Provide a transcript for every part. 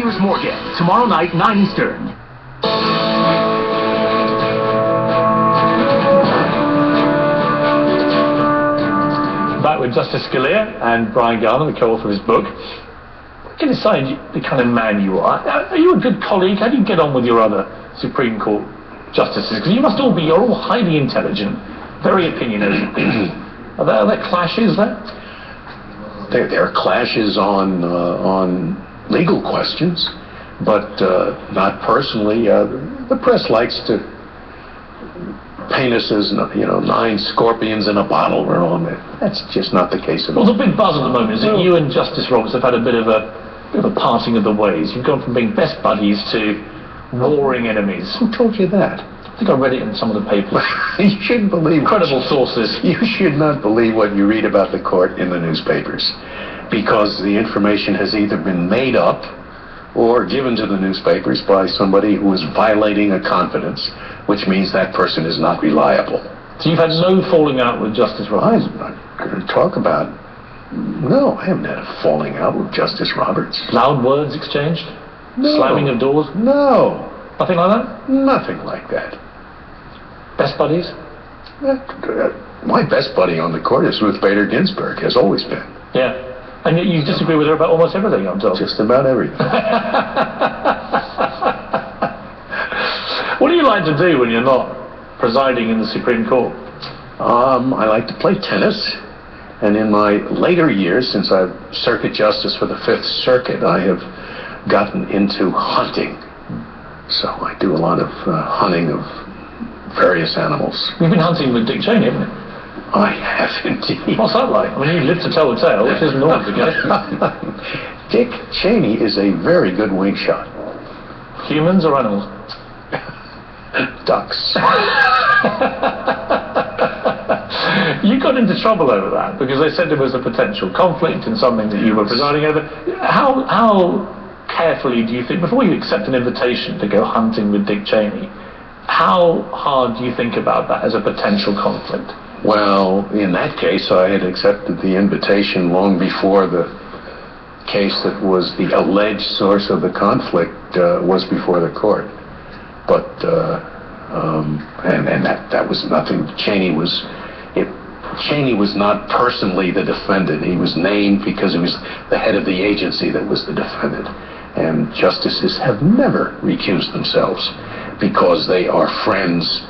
Sears Morgan, tomorrow night, 9 Eastern. Back with Justice Scalia and Brian Garner, the co-author of his book. We can decide the kind of man you are. Are you a good colleague? How do you get on with your other Supreme Court justices? Because you're all highly intelligent, very opinionated. Are there clashes there? There are clashes on legal questions, but not personally. The press likes to paint us as 9 scorpions in a bottle. That's just not the case at all. Well, the big buzz at the moment is that you and Justice Roberts have had a bit of a parting of the ways. You've gone from being best buddies to warring enemies. Who told you that? I think I read it in some of the papers. You shouldn't believe credible sources. You should not believe what you read about the court in the newspapers, because the information has either been made up or given to the newspapers by somebody who is violating a confidence, which means that person is not reliable. So you've had no falling out with Justice Roberts? I'm not going to talk about... No, I haven't had a falling out with Justice Roberts. Loud words exchanged? No. Slamming of doors? No. Nothing like that? Nothing like that. Best buddies? My best buddy on the court is Ruth Bader Ginsburg, has always been. Yeah. And yet you disagree with her about almost everything, I'm told. Just about everything. What do you like to do when you're not presiding in the Supreme Court? I like to play tennis. And in my later years, since I'm Circuit Justice for the Fifth Circuit, I have gotten into hunting. So I do a lot of hunting of various animals. You've been hunting with Dick Cheney, haven't you? I have indeed. What's that like? I mean, you live to tell the tale, which isn't always the case. Dick Cheney is a very good wing shot. Humans or animals? Ducks. You got into trouble over that because they said there was a potential conflict in something that you were presiding over. How carefully do you think, before you accept an invitation to go hunting with Dick Cheney, how hard do you think about that as a potential conflict? Well, in that case, I had accepted the invitation long before the case that was the alleged source of the conflict was before the court. But, and that was nothing. Cheney was not personally the defendant. He was named because he was the head of the agency that was the defendant. And justices have never recused themselves because they are friends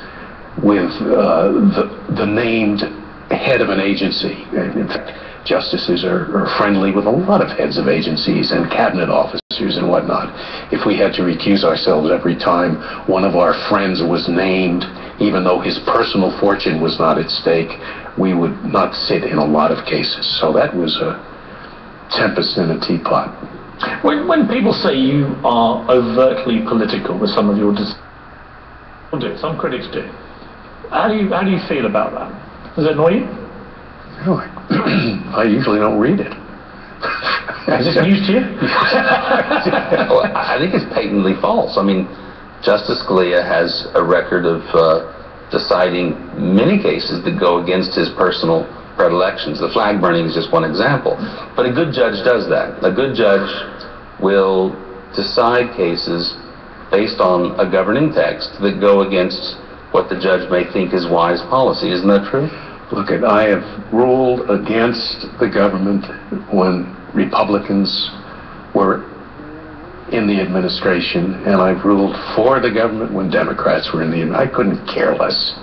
with the named head of an agency. And in fact, justices are friendly with a lot of heads of agencies and cabinet officers and whatnot. If we had to recuse ourselves every time one of our friends was named, even though his personal fortune was not at stake, we would not sit in a lot of cases. So that was a tempest in a teapot. When people say you are overtly political with some of your decisions, some critics do. How do you feel about that? Does it annoy you? No, I usually don't read it. Is this news to you? Well, I think it's patently false. I mean, Justice Scalia has a record of deciding many cases that go against his personal predilections. The flag burning is just one example. But a good judge does that. A good judge will decide cases based on a governing text that go against what the judge may think is wise policy. Isn't that true? Look, I have ruled against the government when Republicans were in the administration, and I've ruled for the government when Democrats were in the administration. I couldn't care less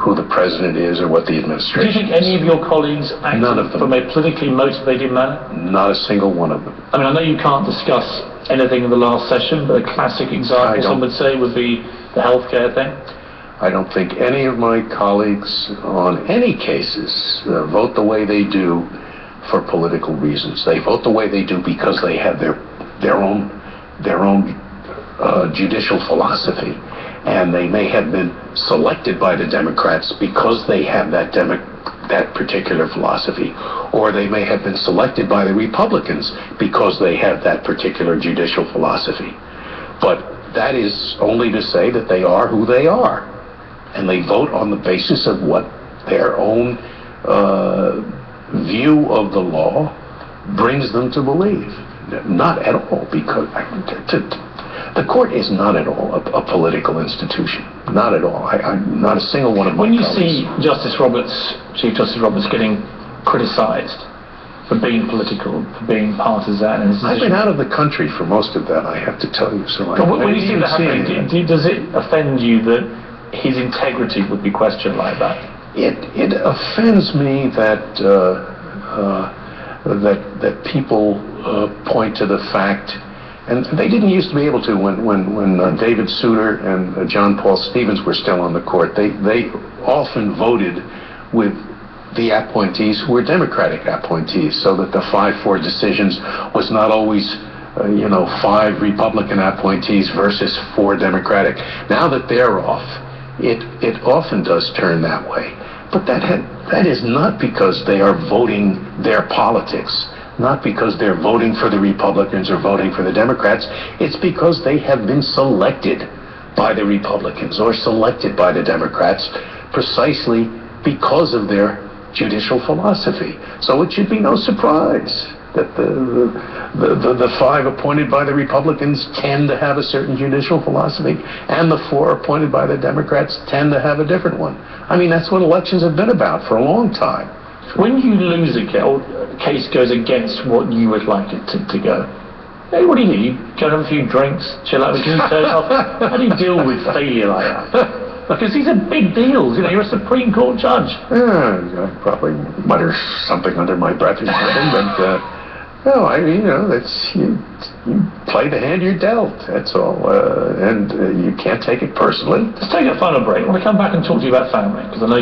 who the president is or what the administration is. Do you think any of your colleagues acted from a politically motivated manner? Not a single one of them. I mean, I know you can't discuss anything in the last session, but a classic example, some would say, would be the healthcare thing. I don't think any of my colleagues on any cases vote the way they do for political reasons. They vote the way they do because they have their own judicial philosophy, and they may have been selected by the Democrats because they have that particular philosophy, or they may have been selected by the Republicans because they have that particular judicial philosophy. But that is only to say that they are who they are, and they vote on the basis of what their own view of the law brings them to believe. not at all, because the court is not at all a political institution. Not at all. Not a single one of my When you colleagues. see Chief Justice Roberts getting criticised for being political, for being partisan, I've been out of the country for most of that, I have to tell you. So when you see that happening, does it offend you that his integrity would be questioned like that? It offends me that that people point to the fact, and they didn't used to be able to when David Souter and John Paul Stevens were still on the court. They often voted with the appointees who were Democratic appointees, so that the 5-4 decisions was not always 5 Republican appointees versus 4 Democratic. Now that they're off, it often does turn that way. But that is not because they are voting their politics, not because they're voting for the Republicans or voting for the Democrats. It's because they have been selected by the Republicans or selected by the Democrats precisely because of their judicial philosophy. So it should be no surprise that the 5 appointed by the Republicans tend to have a certain judicial philosophy, and the 4 appointed by the Democrats tend to have a different one. I mean, that's what elections have been about for a long time. When you lose a case goes against what you would like it to go, hey, what do? You go and have a few drinks, chill out, turn off. How do you deal with failure like that? Because these are big deals. You're a Supreme Court judge. Yeah, I probably mutter something under my breath or something, but no, I mean, that's you play the hand you're dealt. That's all, and you can't take it personally. Let's take a final break. I want to come back and talk to you about family, because I know